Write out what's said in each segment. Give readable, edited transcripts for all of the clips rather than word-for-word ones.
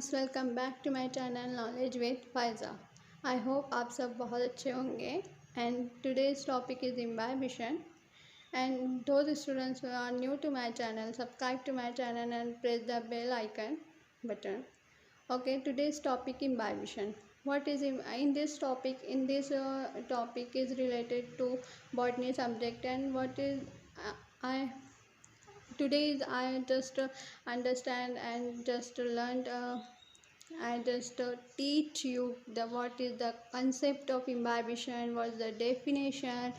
Friends, welcome back to my channel knowledge with Faiza. I hope आप सब बहुत अच्छे होंगे। And today's topic is imbibition. And those students who are new to my channel, subscribe to my channel and press the bell icon button. Okay, today's topic imbibition. What is in this topic? In this topic is related to botany subject, and what is I today is I just understand and just learned. I just teach you the what is the concept of imbibition, what is the definition,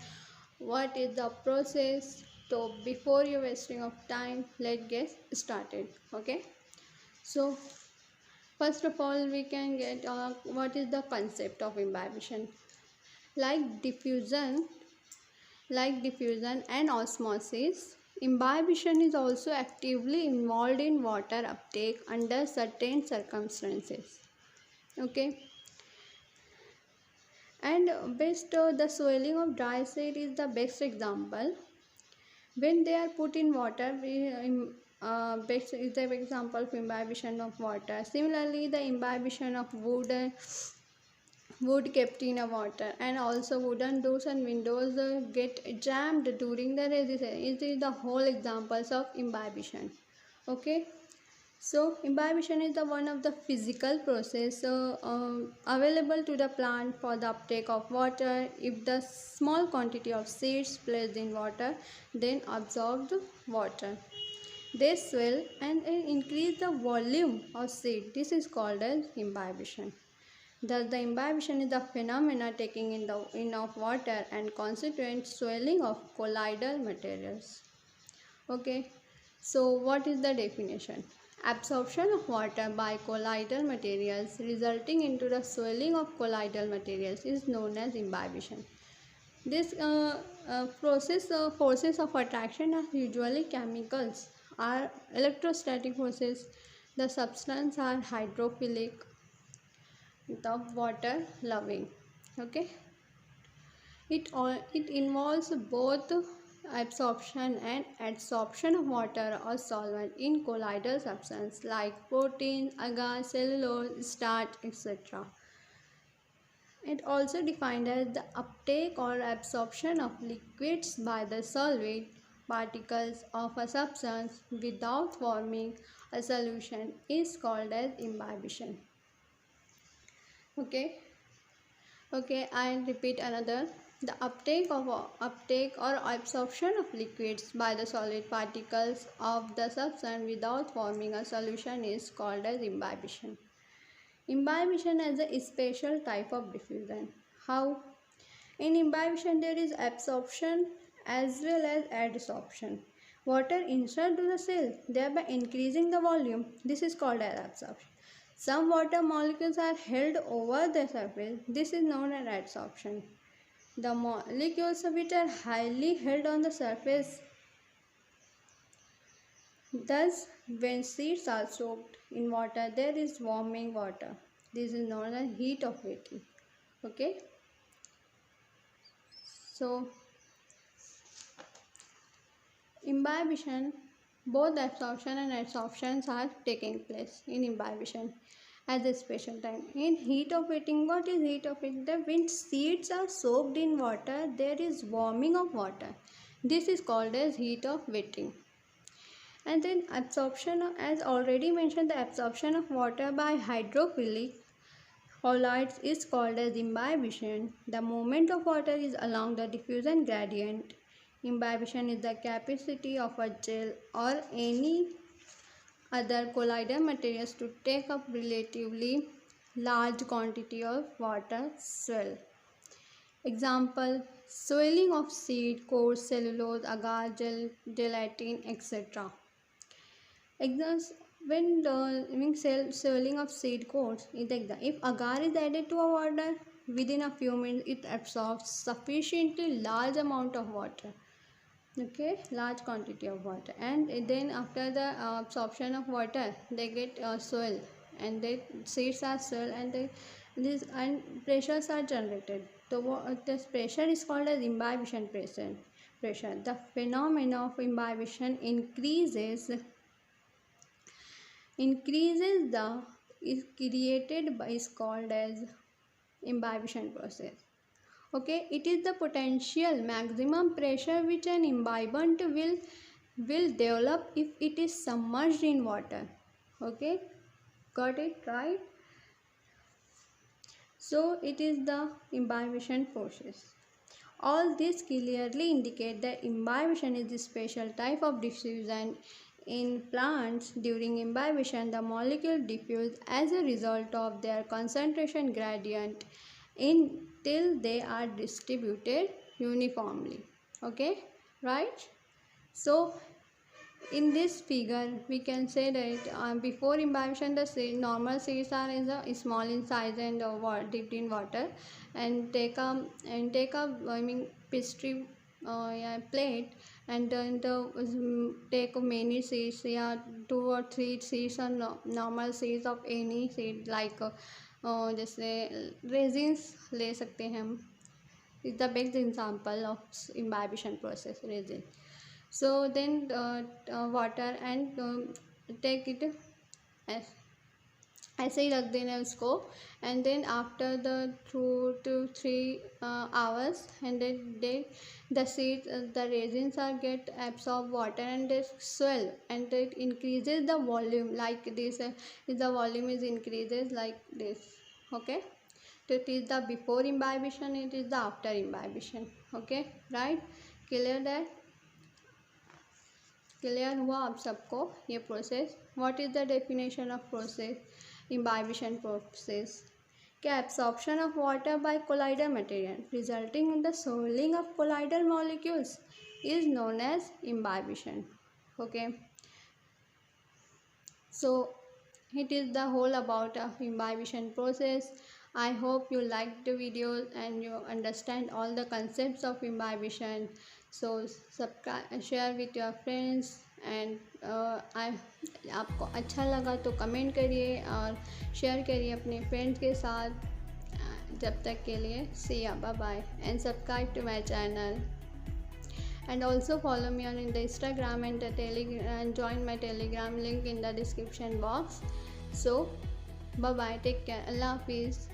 what is the process. So before you wasting of time, let's get started. Okay. So first of all, we can get what is the concept of imbibition. Like diffusion, like diffusion and osmosis, imbibition is also actively involved in water uptake under certain circumstances. Okay, and best the swelling of dry seed is the best example. When they are put in water, best is the example of imbibition of water. Similarly, the imbibition of wood kept in a water, and also wooden doors and windows get jammed during the resistance. It is the whole examples of imbibition. Okay, so imbibition is the one of the physical process available to the plant for the uptake of water. If the small quantity of seeds placed in water then absorb the water, they swell and increase the volume of seed. This is called as imbibition. Thus, the imbibition is the phenomena taking in of water and consequent swelling of colloidal materials. Okay, so what is the definition? Absorption of water by colloidal materials resulting into the swelling of colloidal materials is known as imbibition. This forces of attraction are usually chemicals, are electrostatic forces. The substance are hydrophilic, the water loving. Okay, it involves both absorption and adsorption of water or solvent in colloidal substance like protein, agar, cellulose, starch, etc. It also defined as the uptake or absorption of liquids by the solid particles of a substance without forming a solution is called as imbibition. Okay. Okay, I repeat another. The uptake or absorption of liquids by the solid particles of the substance without forming a solution is called as imbibition. Imbibition is a special type of diffusion. How? In imbibition there is absorption as well as adsorption. Water inserted to the cell, thereby increasing the volume. This is called as absorption. Some water molecules are held over the surface. This is known as adsorption. The molecules which are highly held on the surface. Thus, when seeds are soaked in water, there is warming water. This is known as heat of wetting. Okay. So, imbibition, both absorption and adsorptions are taking place in imbibition at a special time. In heat of wetting, what is heat of wetting? When seeds are soaked in water, there is warming of water. This is called as heat of wetting. And then absorption, as already mentioned, the absorption of water by hydrophilic colloids is called as imbibition. The movement of water is along the diffusion gradient. Imbibition is the capacity of a gel or any other colloidal materials to take up relatively large quantity of water swell. Example: swelling of seed, coarse cellulose, agar, gelatin, etc. Examples: when swelling of seed coats, if agar is added to a water, within a few minutes it absorbs sufficiently large amount of water. Okay, large quantity of water, and then after the absorption of water, they get swell, and the seeds are swell, and this and pressures are generated. So this pressure is called as imbibition pressure. The phenomena of imbibition increases the is created by is called as imbibition process. Okay, it is the potential maximum pressure which an imbibant will develop if it is submerged in water. Okay, got it right? So it is the imbibition process. All this clearly indicate that imbibition is a special type of diffusion. In plants, during imbibition, the molecule diffuse as a result of their concentration gradient until they are distributed uniformly. Okay, right? So in this figure we can say that before imbibition the normal seeds are small in size and dipped in water, and take a I mean pastry yeah, plate, and then take many seeds, yeah, 2 or 3 seeds or normal seeds of any seed like जैसे resins ले सकते हैं हम. Is the best example of imbibition process, resin. So then water and take it as ऐसे ही रख देना है उसको, and then after the 2 to 3 hours, and then the seeds the resins are get absorb water and they swell, and it increases the volume like this. If the volume is increases like this. Okay, so it is the before imbibition, it is the after imbibition. Okay, right? Clear that? Clear हुआ आप सबको ये process? What is the definition of process? imbibition process के absorption of water by colloidal material resulting in the swelling of colloidal molecules is known as imbibition. Okay, so it is the whole about imbibition process. I hope you liked the video and you understand all the concepts of imbibition. So subscribe, share with your friends, and आपको अच्छा लगा तो comment करिए और share करिए अपने friends के साथ. जब तक के लिए see ya, bye bye, and subscribe to my channel, and also follow me on the Instagram and the Telegram, and join my Telegram link in the description box. So bye bye, take care, Allah Hafiz.